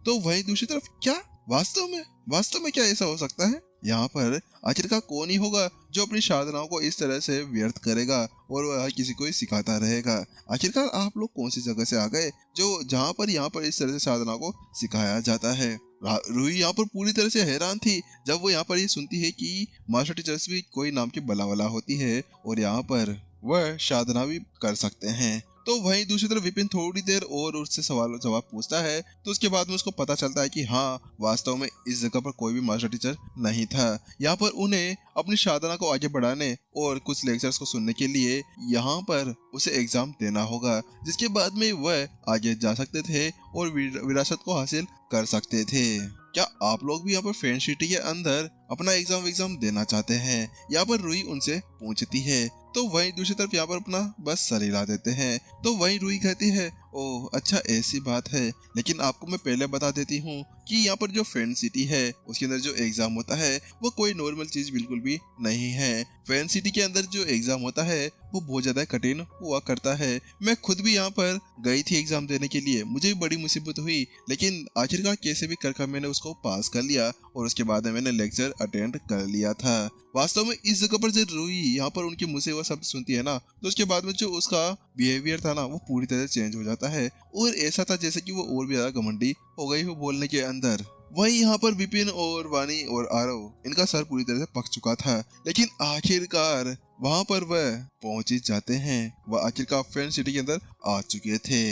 तो वहीं दूसरी तरफ क्या वास्तव में क्या ऐसा हो सकता है? यहाँ पर आखिरकार कौन ही होगा जो अपनी साधनाओं को इस तरह से व्यर्थ करेगा और वह किसी को ही सिखाता रहेगा? आखिरकार आप लोग कौन सी जगह से आ गए जो जहाँ पर यहाँ पर इस तरह से साधना को सिखाया जाता है? रूही यहाँ पर पूरी तरह से हैरान थी जब वो यहाँ पर ये सुनती है कि मास्टर टीचर्स भी कोई नाम की बलावला होती है और यहाँ पर वह साधना भी कर सकते हैं। तो वहीं दूसरी तरफ विपिन थोड़ी देर और उससे सवाल जवाब पूछता है तो उसके बाद में उसको पता चलता है कि हाँ, वास्तव में इस जगह पर कोई भी मास्टर टीचर नहीं था। यहाँ पर उन्हें अपनी साधना को आगे बढ़ाने और कुछ लेक्चर्स को सुनने के लिए यहाँ पर उसे एग्जाम देना होगा, जिसके बाद में वह आगे जा सकते थे और विरासत को हासिल कर सकते थे। क्या आप लोग भी यहाँ पर फैन सिटी के अंदर अपना एग्जाम देना चाहते हैं? यहाँ पर रूही उनसे पूछती है तो वहीं दूसरी तरफ यहाँ पर अपना बस सर हिला देते हैं। तो वहीं रूही कहती है, ओह अच्छा ऐसी बात है, लेकिन आपको मैं पहले बता देती हूँ कि यहाँ पर जो फैन सिटी है उसके अंदर जो एग्जाम होता है वो कोई नॉर्मल चीज बिल्कुल भी नहीं है। फैन सिटी के अंदर जो एग्जाम होता है वो बहुत ज्यादा कठिन हुआ करता है। मैं खुद भी यहाँ पर गई थी एग्जाम देने के लिए, मुझे भी बड़ी मुसीबत हुई, लेकिन आखिरकार कैसे भी कर मैंने उसको पास कर लिया और उसके बाद में मैंने लेक्चर अटेंड कर लिया था। वास्तव में इस जगह पर जब रूही यहाँ पर उनके मुंह से वह शब्द सुनती है ना तो उसके बाद में जो उसका बिहेवियर था ना वो पूरी तरह चेंज हो जाता है और ऐसा था जैसे कि वो और भी ज्यादा घमंडी हो गई हो बोलने के अंदर। वहीं यहाँ पर विपिन और वानी और आरव इनका सर पूरी तरह से पक चुका था, लेकिन आखिरकार वहां पर वह पहुंच ही जाते हैं। वह आखिरकार फैन सिटी के अंदर आ चुके थे।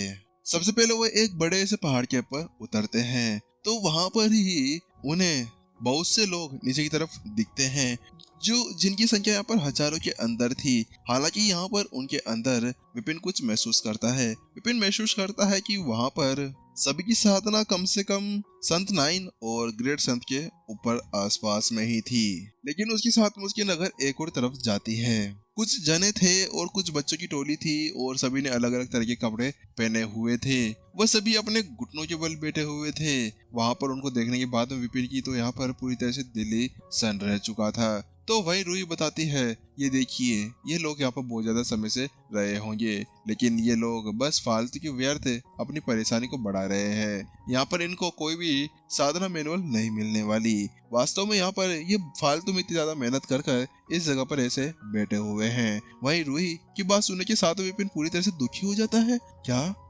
सबसे पहले वह एक बड़े से पहाड़ के ऊपर उतरते हैं तो वहां पर ही उन्हें बहुत से लोग नीचे की तरफ दिखते हैं जो जिनकी संख्या यहाँ पर हजारों के अंदर थी। हालांकि यहाँ पर उनके अंदर विपिन कुछ महसूस करता है। विपिन महसूस करता है कि वहां पर सभी की साधना कम से कम संत 9 और ग्रेट संत के ऊपर आसपास में ही थी, लेकिन उसके साथ में उसकी नजर एक और तरफ जाती है। कुछ जने थे और कुछ बच्चों की टोली थी और सभी ने अलग अलग तरह के कपड़े पहने हुए थे। वह सभी अपने घुटनों के बल बैठे हुए थे। वहां पर उनको देखने के बाद में विपिन की तो यहाँ पर पूरी तरह से दिल ही सन रह चुका था। तो वही रूही बताती है, ये देखिए ये लोग यहाँ पर बहुत ज्यादा समय से रहे होंगे, लेकिन ये लोग बस फालतू की व्यर्थ अपनी परेशानी को बढ़ा रहे हैं। यहाँ पर इनको कोई भी साधना मैनुअल नहीं मिलने वाली। वास्तव में यहाँ पर ये फालतू में इतनी ज्यादा मेहनत कर इस जगह पर ऐसे बैठे हुए हैं। वहीं रूही की बात सुनने के साथ विपिन पूरी तरह से दुखी हो जाता है।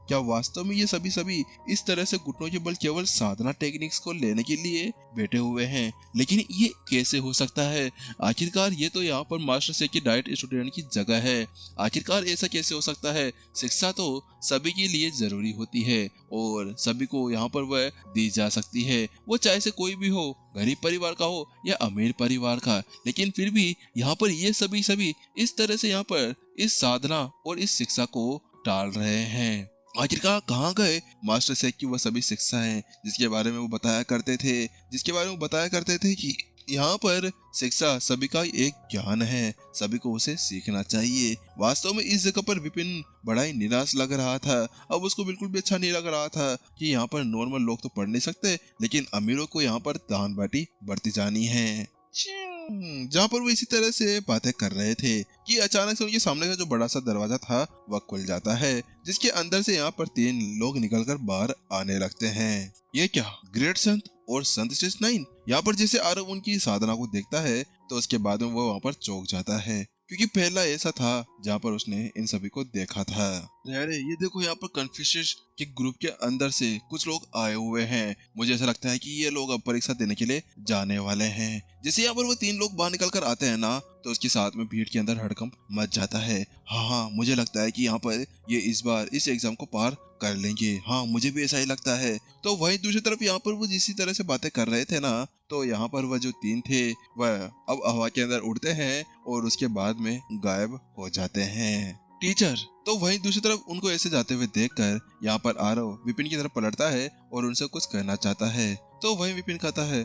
क्या वास्तव में ये सभी इस तरह से घुटनों के बल केवल साधना टेक्निक्स को लेने के लिए बैठे हुए हैं? लेकिन ये कैसे हो सकता है? आखिरकार ये तो यहाँ पर मास्टर से की डाइट स्टूडेंट की जगह है। आखिरकार ऐसा कैसे हो सकता है? शिक्षा तो सभी के लिए जरूरी होती है और सभी को यहाँ पर वह दी जा सकती है, वो चाहे से कोई भी हो, गरीब परिवार का हो या अमीर परिवार का। लेकिन फिर भी यहाँ पर ये सभी इस तरह से यहाँ पर इस साधना और इस शिक्षा को टाल रहे हैं। आखिरकार कहाँ गए मास्टर शेख की वह सभी शिक्षाएं जिसके बारे में वो बताया करते थे कि यहाँ पर शिक्षा सभी का एक ज्ञान है, सभी को उसे सीखना चाहिए। वास्तव में इस जगह पर विपिन बड़ा ही निराश लग रहा था। अब उसको बिल्कुल भी अच्छा नहीं लग रहा था कि यहाँ पर नॉर्मल लोग तो पढ़ नहीं सकते, लेकिन अमीरों को यहाँ पर दान बाटी बढ़ती जानी है। जहाँ पर वो इसी तरह से बातें कर रहे थे कि अचानक से उनके सामने का जो बड़ा सा दरवाजा था वह खुल जाता है, जिसके अंदर से यहाँ पर 3 लोग निकलकर बाहर आने लगते हैं। ये क्या, ग्रेट संत और संत श्रेष्ठ 9? यहाँ पर जैसे आरव उनकी साधना को देखता है तो उसके बाद में वो वहाँ पर चौंक जाता है, क्योंकि पहला ऐसा था जहाँ पर उसने इन सभी को देखा था। अरे ये देखो, यहाँ पर कन्फ्यूशियस के ग्रुप के अंदर से कुछ लोग आए हुए हैं। मुझे ऐसा लगता है कि ये लोग अब परीक्षा देने के लिए जाने वाले हैं। जैसे यहाँ पर वो 3 लोग बाहर निकल कर आते हैं ना तो उसके साथ में भीड़ के अंदर हड़कंप मच जाता है। हाँ, मुझे लगता है कि यहाँ पर ये इस बार इस एग्जाम को पार कर लेंगे। हाँ, मुझे भी ऐसा ही लगता है। तो वहीं दूसरी तरफ यहाँ पर वो जिस तरह से बातें कर रहे थे ना, तो यहाँ पर वह जो 3 थे वह अब हवा के अंदर उड़ते हैं और उसके बाद में गायब हो जाते हैं। टीचर, तो वहीं दूसरी तरफ उनको ऐसे जाते हुए देखकर यहाँ पर आरव विपिन की तरफ पलटता है और उनसे कुछ कहना चाहता है। तो वहीं विपिन कहता है,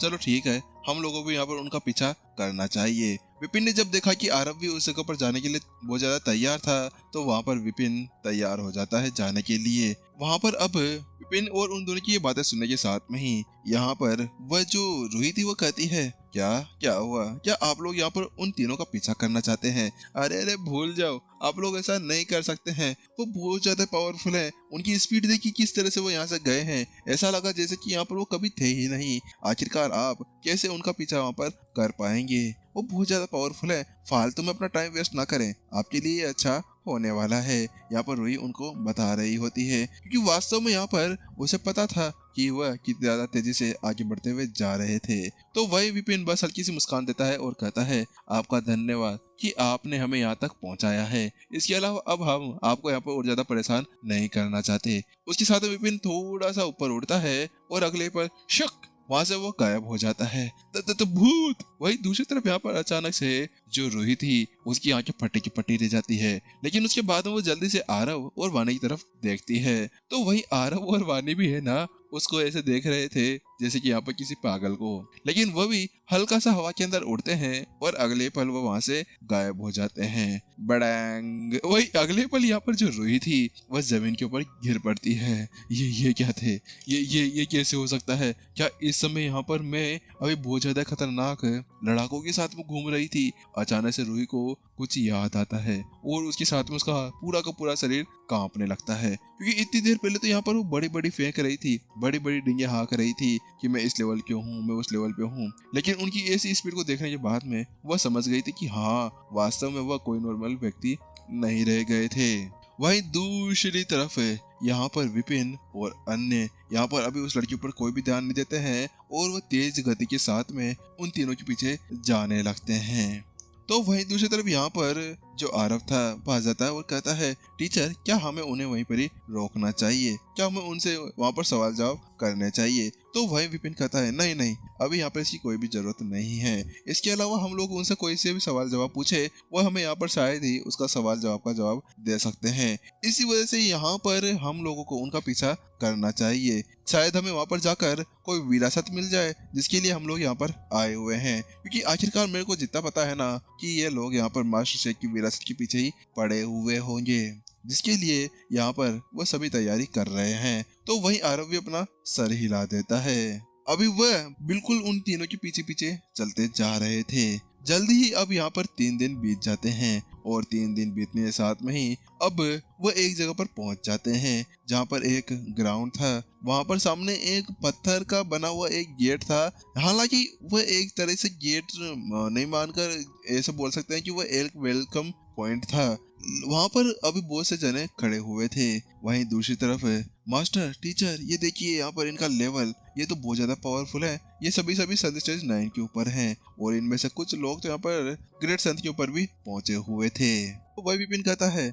चलो ठीक है, हम लोगों को यहाँ पर उनका पीछा करना चाहिए। विपिन ने जब देखा कि आरव भी उस जगह पर जाने के लिए बहुत ज्यादा तैयार था, तो वहाँ पर विपिन तैयार हो जाता है जाने के लिए। वहाँ पर अब विपिन और उन दोनों की ये बातें सुनने के साथ में ही यहाँ पर वह जो रूही थी वो कहती है, क्या क्या हुआ, क्या आप लोग यहाँ पर उन तीनों का पीछा करना चाहते हैं? अरे अरे भूल जाओ, आप लोग ऐसा नहीं कर सकते हैं, वो बहुत ज्यादा पावरफुल है। उनकी स्पीड देखी किस तरह से वो यहाँ से गए हैं, ऐसा लगा जैसे कि यहाँ पर वो कभी थे ही नहीं। आखिरकार आप कैसे उनका पीछा वहाँ पर कर पाएंगे? वो बहुत ज्यादा पावरफुल है, फालतू में अपना टाइम वेस्ट ना करें, आपके लिए अच्छा होने वाला है। यहाँ पर रूही उनको बता रही होती है, क्योंकि वास्तव में यहाँ पर उसे पता था कि वह कितनी ज्यादा तेजी से आगे बढ़ते हुए जा रहे थे। तो वही विपिन बस हल्की सी मुस्कान देता है और कहता है, आपका धन्यवाद कि आपने हमें यहाँ तक पहुँचाया है। इसके अलावा अब हम आपको यहाँ पर और ज्यादा परेशान नहीं करना चाहते। उसके साथ विपिन थोड़ा सा ऊपर उड़ता है और अगले पर शक वहां से वो गायब हो जाता है। तो भूत। वही दूसरी तरफ यहाँ पर अचानक से जो रूही थी उसकी आंखें फटी की फटी रह जाती है, लेकिन उसके बाद वो जल्दी से आरव और वानी की तरफ देखती है। तो वही आरव और वानी भी है ना, उसको ऐसे देख रहे थे जैसे कि यहाँ पर किसी पागल को, लेकिन वो भी हल्का सा हवा के अंदर उड़ते हैं और अगले पल वो वहां से गायब हो जाते हैं। बड़ैंग। वही अगले पल यहाँ पर जो रूही थी वह जमीन के ऊपर गिर पड़ती है। ये क्या थे? ये कैसे हो सकता है? क्या इस समय यहाँ पर मैं अभी बहुत ज्यादा खतरनाक लड़ाकों के साथ में घूम रही थी? अचानक से रूही को कुछ याद आता है और उसके साथ में उसका पूरा का पूरा शरीर कांपने लगता है, क्योंकि इतनी देर पहले तो यहाँ पर वो बड़ी बड़ी फेंक रही थी, बड़ी बड़ी डिंगे हाँक रही थी कि मैं इस लेवल पे हूँ, मैं उस लेवल पे हूँ। लेकिन उनकी ऐसी स्पीड को देखने के बाद में वह समझ गई थी कि हाँ, वास्तव में वह कोई नॉर्मल व्यक्ति नहीं रह गए थे। वहीं दूसरी तरफ यहाँ पर विपिन और अन्य यहाँ पर अभी उस लड़की पर कोई भी ध्यान नहीं देते हैं और वो तेज गति के साथ में उन तीनों के पीछे जाने लगते हैं। तो वहीं दूसरी तरफ यहाँ पर जो आरव था वहां जाता है और कहता है, टीचर क्या हमें उन्हें वहीं पर ही रोकना चाहिए? क्या हमें उनसे वहां पर सवाल जवाब करने चाहिए? तो वहीं विपिन कहता है, नहीं नहीं, अभी यहाँ पर इसकी कोई भी जरूरत नहीं है। इसके अलावा हम लोग उनसे कोई से भी सवाल जवाब पूछे, वो हमें यहाँ पर शायद ही उसका सवाल जवाब का जवाब दे सकते हैं। इसी वजह से यहाँ पर हम लोगों को उनका पीछा करना चाहिए। शायद हमें वहां पर जाकर कोई विरासत मिल जाए जिसके लिए हम लोग यहाँ पर आए हुए हैं, क्योंकि आखिरकार मेरे को जितना पता है ना कि ये लोग यहाँ पर मास्टर शेख की विरासत के पीछे ही पड़े हुए होंगे, जिसके लिए यहाँ पर वो सभी तैयारी कर रहे हैं। तो वहीं आरव भी अपना सर हिला देता है। अभी वह बिल्कुल उन तीनों के पीछे पीछे चलते जा रहे थे। जल्दी ही अब यहाँ पर 3 दिन बीत जाते हैं और 3 दिन बीतने के साथ में ही अब वो एक जगह पर पहुंच जाते हैं जहाँ पर एक ग्राउंड था। वहां पर सामने एक पत्थर का बना हुआ एक गेट था। हालांकि वह एक तरह से गेट नहीं मानकर ऐसे बोल सकते हैं कि वह एक वेलकम पॉइंट था। वहां पर अभी बहुत से जने खड़े हुए थे। वहीं दूसरी तरफ मास्टर, टीचर, ये देखिए यहाँ पर इनका लेवल, ये तो बहुत ज्यादा पावरफुल है। ये सभी स्टेज 9 के ऊपर हैं और इनमें से कुछ लोग तो यहाँ पर ग्रेट संत के ऊपर भी पहुंचे हुए थे। तो वही विपिन कहता है,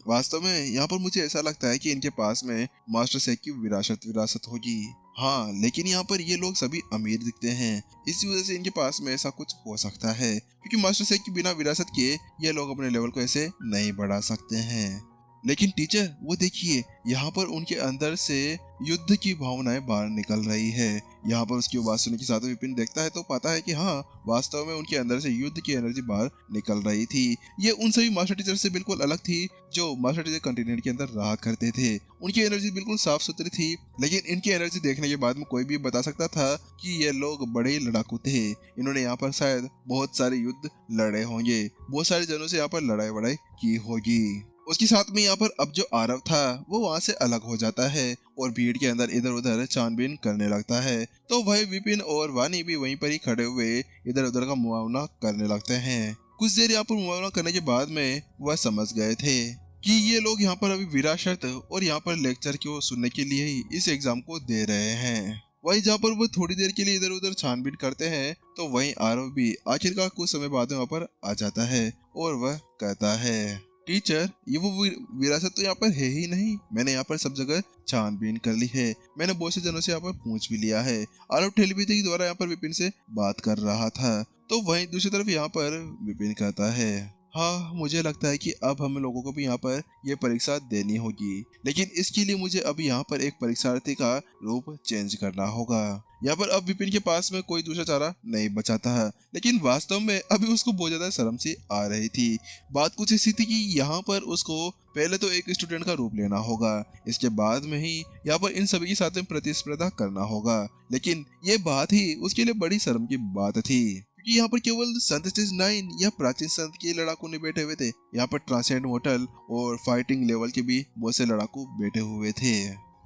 वास्तव में यहाँ पर मुझे ऐसा लगता है कि इनके पास में मास्टर शेख की विरासत होगी। हाँ, लेकिन यहाँ पर ये लोग सभी अमीर दिखते हैं, इसी वजह से इनके पास में ऐसा कुछ हो सकता है, क्योंकि मास्टर शेख की बिना विरासत के ये लोग अपने लेवल को ऐसे नहीं बढ़ा सकते हैं। लेकिन टीचर वो देखिए, यहाँ पर उनके अंदर से युद्ध की भावनाएं बाहर निकल रही है। यहाँ पर उसकी बात सुनने के साथ विपिन देखता है तो पाता है कि हाँ, वास्तव में उनके अंदर से युद्ध की एनर्जी बाहर निकल रही थी। ये उन सभी मास्टर टीचर से बिल्कुल अलग थी जो मास्टर टीचर कंटिनेंट के अंदर रहा करते थे। उनकी एनर्जी बिल्कुल साफ सुथरी थी, लेकिन इनकी एनर्जी देखने के बाद में कोई भी बता सकता था कि ये लोग बड़े ही लड़ाकू थे। इन्होंने यहाँ पर शायद बहुत सारे युद्ध लड़े होंगे, बहुत सारे जनों से यहाँ पर लड़ाई वड़ाई की होगी। उसके साथ में यहाँ पर अब जो आरव था वो वहां से अलग हो जाता है और भीड़ के अंदर इधर उधर छानबीन करने लगता है। तो वही विपिन और वानी भी वहीं पर ही खड़े हुए इधर उधर का मुआवना करने लगते हैं। कुछ देर यहाँ पर मुआवना करने के बाद में वह समझ गए थे कि ये लोग यहाँ पर अभी विरासत और यहाँ पर लेक्चर को सुनने के लिए ही इस एग्जाम को दे रहे हैं। वही जहाँ पर वो थोड़ी देर के लिए इधर उधर छानबीन करते हैं तो वहीं आरव भी आखिरकार कुछ समय बाद में वहाँ पर आ जाता है और वह कहता है, टीचर, ये वो विरासत तो यहाँ पर है ही नहीं। मैंने यहाँ पर सब जगह छानबीन कर ली है, मैंने बहुत से जनों से यहाँ पर पूछ भी लिया है। आरव टेलीपैथी के द्वारा यहाँ पर विपिन से बात कर रहा था। तो वहीं दूसरी तरफ यहाँ पर विपिन कहता है, हाँ, मुझे लगता है कि अब हम लोगों को भी यहाँ पर ये परीक्षा देनी होगी, लेकिन इसके लिए मुझे अब यहाँ पर एक परीक्षार्थी का रूप चेंज करना होगा। यहाँ पर अब विपिन के पास में कोई दूसरा चारा नहीं बचा था, लेकिन वास्तव में अभी उसको बहुत ज्यादा शर्म सी आ रही थी। बात कुछ ऐसी थी कि यहाँ पर उसको पहले तो एक स्टूडेंट का रूप लेना होगा, इसके बाद में ही यहाँ पर इन सभी के साथ में प्रतिस्पर्धा करना होगा। लेकिन ये बात ही उसके लिए बड़ी शर्म की बात थी, क्योंकि यहाँ पर केवल संत स्टेज 9 या प्राचीन संत के लड़ाकू नहीं बैठे हुए थे, यहाँ पर ट्रांसेंड मोटल और फाइटिंग लेवल के भी बहुत से लड़ाकू बैठे हुए थे।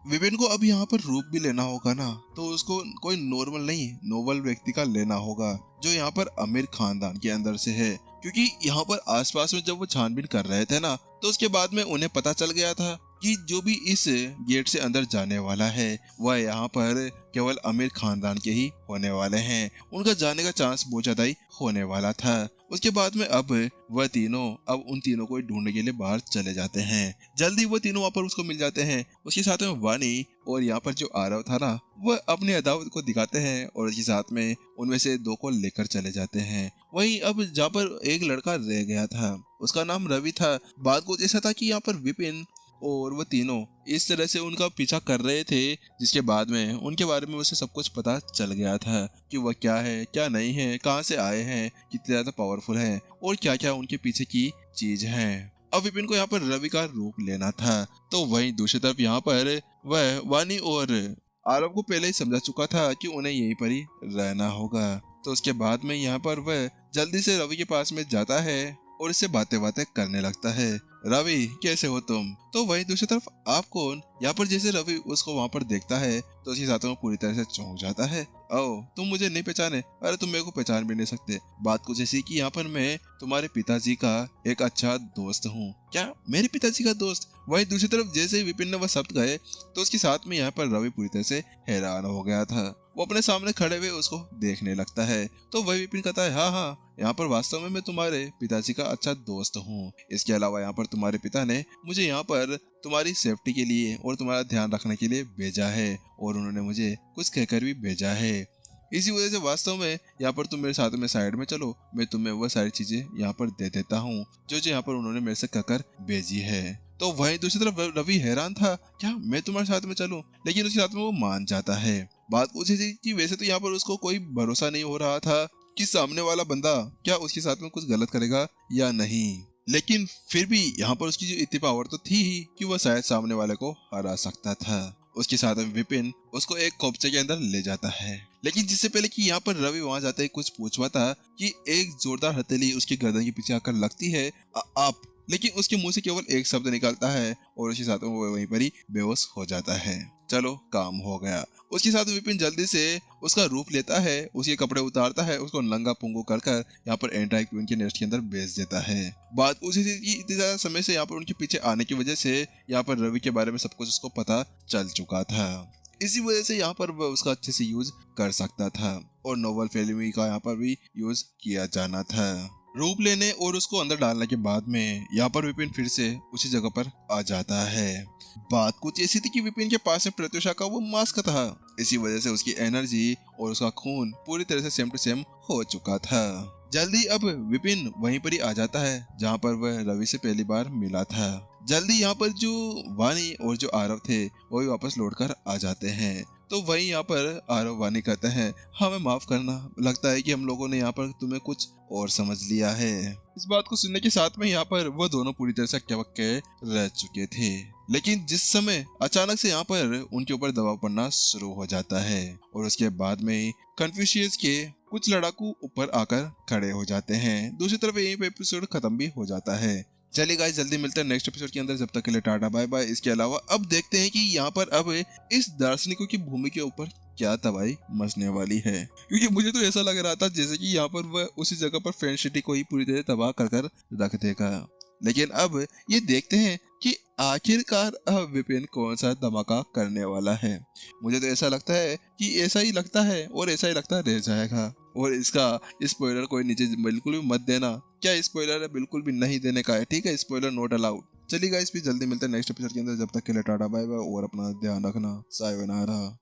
विपिन को अब यहाँ पर रूप भी लेना होगा ना, तो उसको कोई नॉर्मल नहीं नोबल व्यक्ति का लेना होगा, जो यहाँ पर अमीर खानदान के अंदर से है। क्योंकि यहाँ पर आसपास में जब वो छानबीन कर रहे थे ना, तो उसके बाद में उन्हें पता चल गया था कि जो भी इस गेट से अंदर जाने वाला है वह यहाँ पर केवल अमीर खानदान के ही होने वाले हैं। उनका जाने का चांस बहुत ज्यादा ही होने वाला था। उसके बाद में अब वह तीनों अब उन तीनों को ढूंढने के लिए बाहर चले जाते हैं। जल्दी वो तीनों वहाँ पर उसको मिल जाते हैं। उसके साथ में वानी और यहाँ पर जो आरव था ना, वह अपनी अदावत को दिखाते हैं और उसके साथ में उनमें से 2 को लेकर चले जाते हैं। वहीं अब जहाँ पर एक लड़का रह गया था, उसका नाम रवि था। बात कुछ ऐसा था कि यहाँ पर विपिन और वो तीनों इस तरह से उनका पीछा कर रहे थे, जिसके बाद में उनके बारे में उसे सब कुछ पता चल गया था कि वह क्या है क्या नहीं है, कहाँ से आए हैं, कितने ज्यादा पावरफुल हैं और क्या क्या उनके पीछे की चीज है। अब विपिन को यहाँ पर रवि का रूप लेना था, तो वहीं दूसरी तरफ यहाँ पर वह वानी और आरव को पहले ही समझा चुका था कि उन्हें यहीं पर ही रहना होगा। तो उसके बाद में यहाँ पर वह जल्दी से रवि के पास में जाता है और इससे बातें बातें करने लगता है। रवि कैसे हो तुम? तो वहीं दूसरी तरफ आप कौन? यहाँ पर जैसे रवि उसको वहाँ पर देखता है तो उसके साथों में पूरी तरह से चौंक जाता है। ओ, तुम मुझे नहीं पहचाने? अरे तुम मेरे को पहचान भी नहीं सकते। बात कुछ ऐसी कि यहाँ पर मैं तुम्हारे पिताजी का एक अच्छा दोस्त हूँ। क्या मेरे पिताजी का दोस्त? वहीं दूसरी तरफ जैसे ही विपिन ने वह शब्द गए तो उसके साथ में यहाँ पर रवि पूरी तरह से हैरान हो गया था। वो अपने सामने खड़े हुए उसको देखने लगता है। तो वही विपिन कहता है, हाँ हाँ, यहाँ पर वास्तव में मैं तुम्हारे पिताजी का अच्छा दोस्त हूँ। इसके अलावा यहाँ पर तुम्हारे पिता ने मुझे यहाँ पर तुम्हारी सेफ्टी के लिए और तुम्हारा ध्यान रखने के लिए भेजा है और उन्होंने मुझे कुछ कहकर भी भेजा है। इसी वजह से वास्तव में यहाँ पर तुम मेरे साथ में साइड में चलो, मैं तुम्हें वह सारी चीजें यहाँ पर दे देता हूँ जो जो यहाँ पर उन्होंने मेरे से कहकर भेजी है। तो वहीं दूसरी तरफ रवि हैरान था, क्या मैं तुम्हारे साथ में चलूं? लेकिन उसके साथ में वो मान जाता है। बात पूछी थी कि वैसे तो यहाँ पर उसको कोई भरोसा नहीं हो रहा था कि सामने वाला बंदा क्या उसके साथ में कुछ गलत करेगा या नहीं, लेकिन फिर भी यहाँ पर उसकी जो इतनी पावर तो थी ही कि वह शायद सामने वाले को हरा सकता था। उसके साथ में विपिन उसको एक खोपचे के अंदर ले जाता है, लेकिन जिससे पहले कि यहाँ पर रवि वहां जाते ही कुछ पूछवा था कि एक जोरदार हथेली उसकी गर्दन के पीछे आकर लगती है आप, लेकिन उसके मुंह से केवल एक शब्द निकलता है और उसके साथ में वो वहीं पर ही बेहोश हो जाता है। चलो काम हो गया। उसके साथ विपिन जल्दी से उसका रूप लेता है, उसके कपड़े उतारता है, उसको नंगा पुंगू कर यहाँ पर एंटी क्वीन के नेस्ट के अंदर भेज देता है। बात उसी थी कि इतने ज्यादा समय से यहाँ पर उनके पीछे आने की वजह से यहाँ पर रवि के बारे में सब कुछ उसको पता चल चुका था। इसी वजह से यहाँ पर वह उसका अच्छे से यूज कर सकता था और नोबल फैमिली का यहाँ पर भी यूज किया जाना था। रूप लेने और उसको अंदर डालने के बाद में यहाँ पर विपिन फिर से उसी जगह पर आ जाता है। बात कुछ ऐसी थी कि विपिन के पास में प्रत्युषा का वो मास्क था, इसी वजह से उसकी एनर्जी और उसका खून पूरी तरह से सेम टू सेम हो चुका था। जल्दी अब विपिन वहीं पर ही आ जाता है जहाँ पर वह रवि से पहली बार मिला था। जल्दी यहाँ पर जो वानी और जो आरव थे वो भी वापस लौट कर आ जाते हैं। तो वही यहाँ पर आरव वानी कहते हैं, हमें माफ करना, लगता है कि हम लोगों ने यहाँ पर तुम्हें कुछ और समझ लिया है। इस बात को सुनने के साथ में यहाँ पर वो दोनों पूरी तरह से हक्के रह चुके थे, लेकिन जिस समय अचानक से यहाँ पर उनके ऊपर दबाव पड़ना शुरू हो जाता है और उसके बाद में कन्फ्यूशियस के कुछ लड़ाकू ऊपर आकर खड़े हो जाते हैं। दूसरी तरफ यही पे एपिसोड खत्म भी हो जाता है। चलिए गाइस, जल्दी मिलते हैं नेक्स्ट एपिसोड के अंदर। जब तक के लिए टाटा बाय बाय। इसके अलावा अब देखते हैं कि यहाँ पर अब इस दार्शनिकों की भूमि के ऊपर क्या तबाही मचने वाली है, क्योंकि मुझे तो ऐसा लग रहा था जैसे कि यहाँ पर वह उसी जगह पर फ्रेंड सिटी को ही पूरी तरह तबाह कर रख देगा। लेकिन अब ये देखते हैं कि आखिरकार अब विपिन कौन सा धमाका करने वाला है। मुझे तो ऐसा लगता है कि ऐसा ही लगता है और ऐसा ही लगता रह जाएगा। और इसका स्पॉइलर कोई नीचे बिल्कुल भी मत देना, क्या स्पॉइलर है बिल्कुल भी नहीं देने का है, ठीक है? Spoiler not allowed. चलिए गाइस, भी जल्दी मिलते हैं नेक्स्ट एपिसोड के अंदर। जब तक के लिए टाटा बाय बाय और अपना ध्यान रखना। सायोनारा।